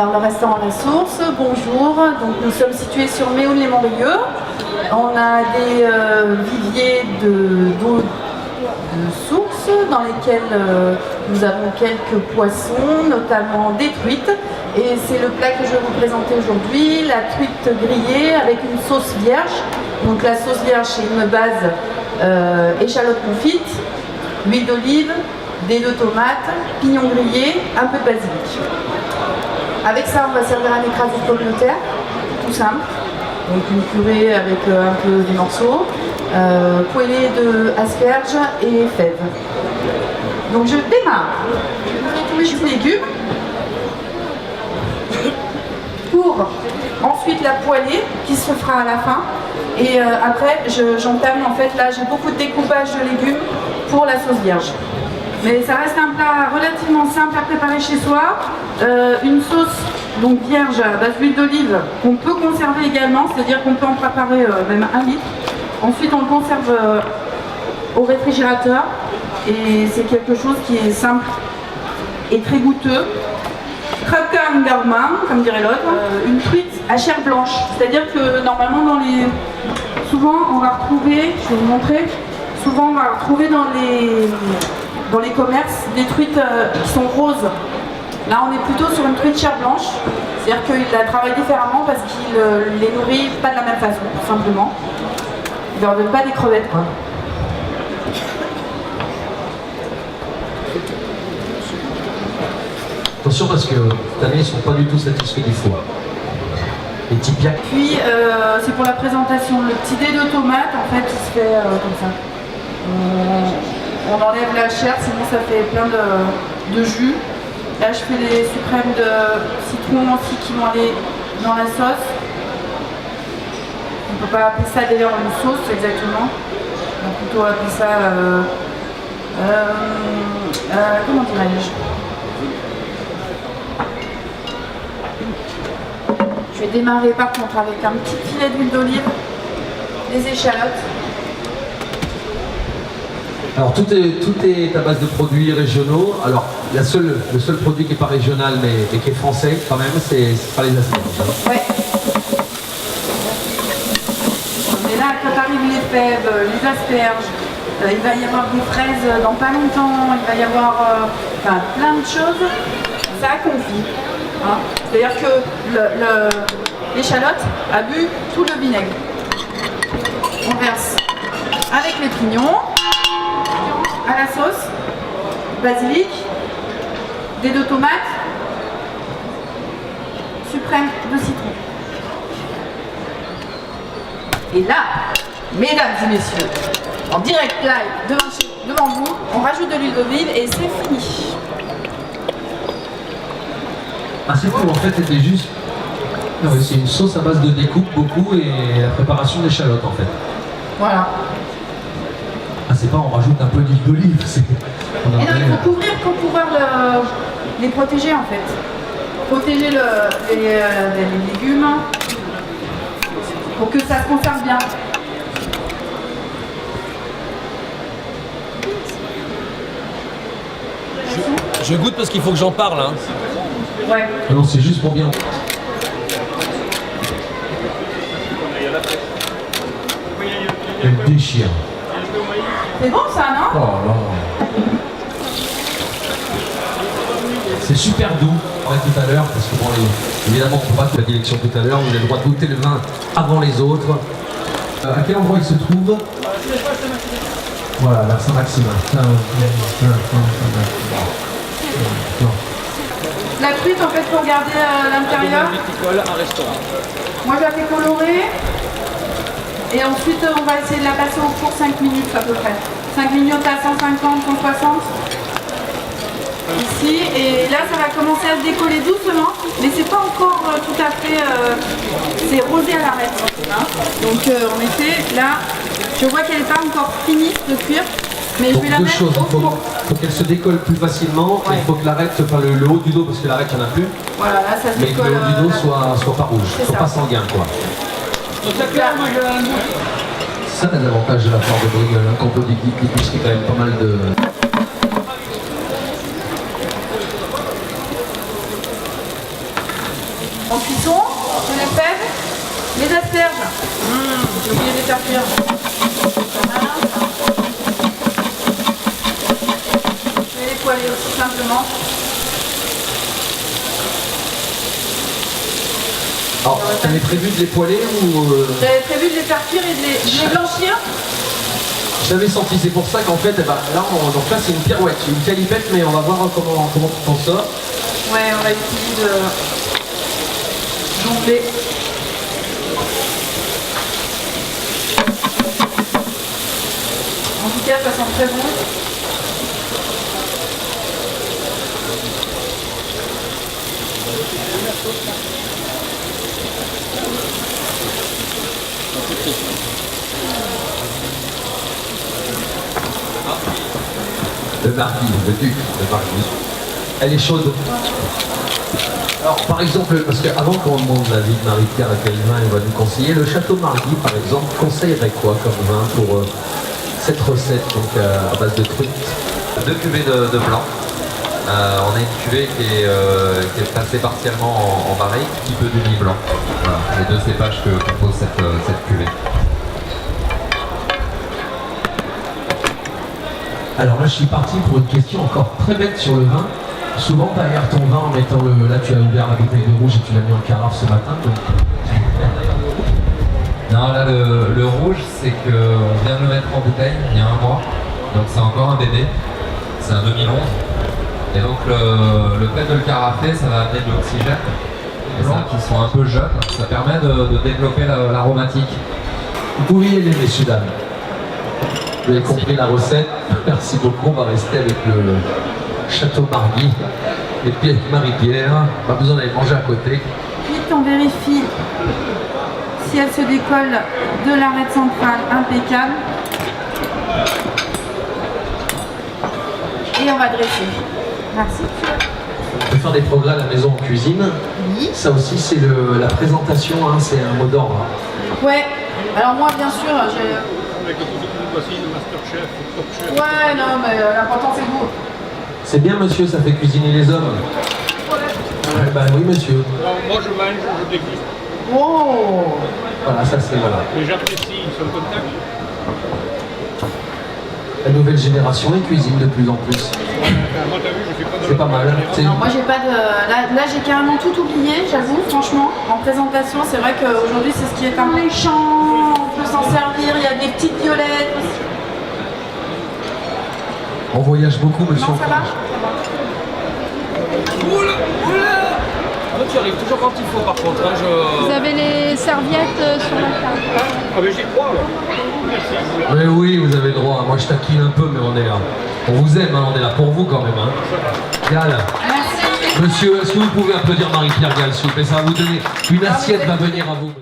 Alors, le restaurant La Source, bonjour. Donc, nous sommes situés sur Méhoun-les-Montrieux. On a des viviers d'eau de source dans lesquels nous avons quelques poissons, notamment des truites. Et c'est le plat que je vais vous présenter aujourd'hui, la truite grillée avec une sauce vierge. Donc la sauce vierge, c'est une base échalote confite, huile d'olive, des deux tomates, pignons grillés, un peu de basilic. Avec ça, on va servir un écrasé communautaire, tout simple. Donc une purée avec un peu des morceaux, poêlée de asperges et fèves. Donc je démarre. Je mets tous mes légumes pour ensuite la poêler qui se fera à la fin. Et après, j'entame en fait, là j'ai beaucoup de découpage de légumes pour la sauce vierge. Mais ça reste un plat relativement simple à préparer chez soi. Une sauce donc vierge à base d'huile d'olive qu'on peut conserver également, c'est-à-dire qu'on peut en préparer même 1 litre. Ensuite on le conserve au réfrigérateur et c'est quelque chose qui est simple et très goûteux. Krapkan gourmand, comme dirait l'autre, une truite à chair blanche. C'est-à-dire que normalement souvent on va retrouver, je vais vous montrer, souvent on va retrouver dans les commerces des truites qui sont roses. Là on est plutôt sur une truite chair blanche, c'est-à-dire qu'il la travaille différemment parce qu'il les nourrit pas de la même façon, tout simplement. Il leur donne pas des crevettes quoi. Attention parce que cette année ils sont pas du tout satisfaits du foie. Les petits piacs. Puis c'est pour la présentation, le petit dé de tomate en fait il se fait comme ça. On enlève la chair, sinon ça fait plein de jus. Là je fais les suprêmes de citron aussi qui vont aller dans la sauce. On ne peut pas appeler ça d'ailleurs une sauce exactement. On va plutôt appeler ça comment dirais-je? Je vais démarrer par contre avec un petit filet d'huile d'olive, des échalotes. Alors tout est à base de produits régionaux. Alors le seul produit qui n'est pas régional mais qui est français quand même, c'est pas les asperges. Ouais. Et là, quand arrivent les fèves, les asperges, il va y avoir des fraises dans pas longtemps, il va y avoir plein de choses. Ça a confit. Hein. C'est-à-dire que l'échalote a bu tout le vinaigre. On verse avec les pignons. À la sauce, basilic, des deux tomates, suprême de citron. Et là, mesdames et messieurs, en direct live devant vous, on rajoute de l'huile d'olive et c'est fini. Ah c'est tout, en fait c'était juste... C'est une sauce à base de découpe beaucoup et la préparation d'échalotes en fait. Voilà. Ah c'est pas on rajoute un peu d'huile d'olive, c'est... Et non, il faut couvrir pour pouvoir les protéger en fait. Protéger les légumes pour que ça se conserve bien. Je goûte parce qu'il faut que j'en parle. Hein. Ouais. Ah non, c'est juste pour bien. Elle déchire. C'est bon ça, non? Oh là. C'est super doux, tout à l'heure, parce que bon, évidemment, on ne peut pas toute la direction tout à l'heure, vous avez le droit de goûter le vin avant les autres. À quel endroit il se trouve? Voilà, vers Saint-Maximin. La truite, en fait, pour garder l'intérieur. Un restaurant. Moi, je la fais colorer. Et ensuite, on va essayer de la passer au four 5 minutes à peu près. 5 minutes à 150, 160. Ici. Et là, ça va commencer à se décoller doucement. Mais c'est pas encore tout à fait... c'est rosé à l'arête. Hein. Donc, en effet, là, je vois qu'elle n'est pas encore finie de cuire. Mais donc, je vais la deux mettre choses. au four. Il faut qu'elle se décolle plus facilement. Ouais. Il faut que l'arête, enfin le haut du dos, parce que l'arête, il n'y en a plus. Voilà, là, ça se Mais que décolle. le haut du dos soit pas rouge, soit pas sanguin, quoi. C'est ça l'avantage de la part de Bruegel, hein, qu'on peut déguster quand même pas mal de... En cuisson, je les fèves, les asperges. J'ai oublié de les faire cuire. Pas mal, hein. Je vais les poêler aussi simplement. Alors, t'avais prévu de les poêler ou... J'avais prévu de les faire cuire et de les blanchir. J'avais senti, c'est pour ça qu'en fait, eh ben, là, donc là c'est une pirouette, une calipette, mais on va voir comment tu penses ça. Ouais, on va essayer de jongler. En tout cas, ça sent très bon. Le marquis, le duc, le marquis. Elle est chaude. Alors, par exemple, parce qu'avant qu'on demande l'avis de Marie-Pierre à quel vin elle va nous conseiller, le Château Margui, par exemple, conseillerait quoi comme vin pour cette recette, donc à base de truite? 2 cuvées de blanc. On a une cuvée qui est passée partiellement en barrique, un petit peu du lit blanc. Voilà, les 2 cépages que compose cette cuvée. Alors là, je suis parti pour une question encore très bête sur le vin. Souvent, tu aères ton vin en mettant le... Là, tu as ouvert la bouteille de rouge et tu l'as mis en carafe ce matin. Donc... Non, là, le rouge, c'est qu'on vient de le mettre en bouteille il y a 1 mois. Donc c'est encore un bébé. C'est un 2011. Et donc le fait de le carafer, ça va amener de l'oxygène. Les blancs qui sont un peu jeunes, ça permet de développer l'aromatique. Vous pouvez y aller, messieurs, dames. Vous avez compris la recette. Merci beaucoup. On va rester avec le Château Margui. Et puis avec Marie-Pierre, pas besoin d'aller manger à côté. Ensuite, on vérifie si elle se décolle de l'arête centrale, impeccable. Et on va dresser. Merci. On peut faire des progrès à la maison en cuisine. Oui. Ça aussi, c'est la présentation, hein, c'est un mot d'ordre. Ouais. Alors moi, bien sûr, j'ai... Ouais, non, mais l'important c'est vous. C'est bien, monsieur, ça fait cuisiner les hommes. Ouais, bah oui, monsieur. Alors, moi je mange, je déguste. Oh. Voilà, ça c'est voilà. Mais j'apprécie, ils sont contents. La nouvelle génération, elle cuisine de plus en plus. Moi t'as vu, je fais pas de... C'est pas mal. C'est- Non, moi j'ai pas de... Là j'ai carrément tout oublié, j'avoue, franchement. En présentation, c'est vrai qu'aujourd'hui c'est ce qui est un méchant. On peut s'en servir, il y a des petites violettes. On voyage beaucoup, monsieur. Non, ça va? Oula, oula. Toi, tu arrives toujours quand il faut, par contre. Hein, Vous avez les serviettes sur la table. Ah mais j'ai 3 là. Merci. Mais oui, vous avez le droit. Moi, je taquine un peu, mais on est là. On vous aime, hein, on est là pour vous quand même. Hein. Gall. Merci. Monsieur, est-ce que vous pouvez applaudir Marie-Pierre Gall, s'il vous plaît? Ça va vous donner une assiette, va venir à vous.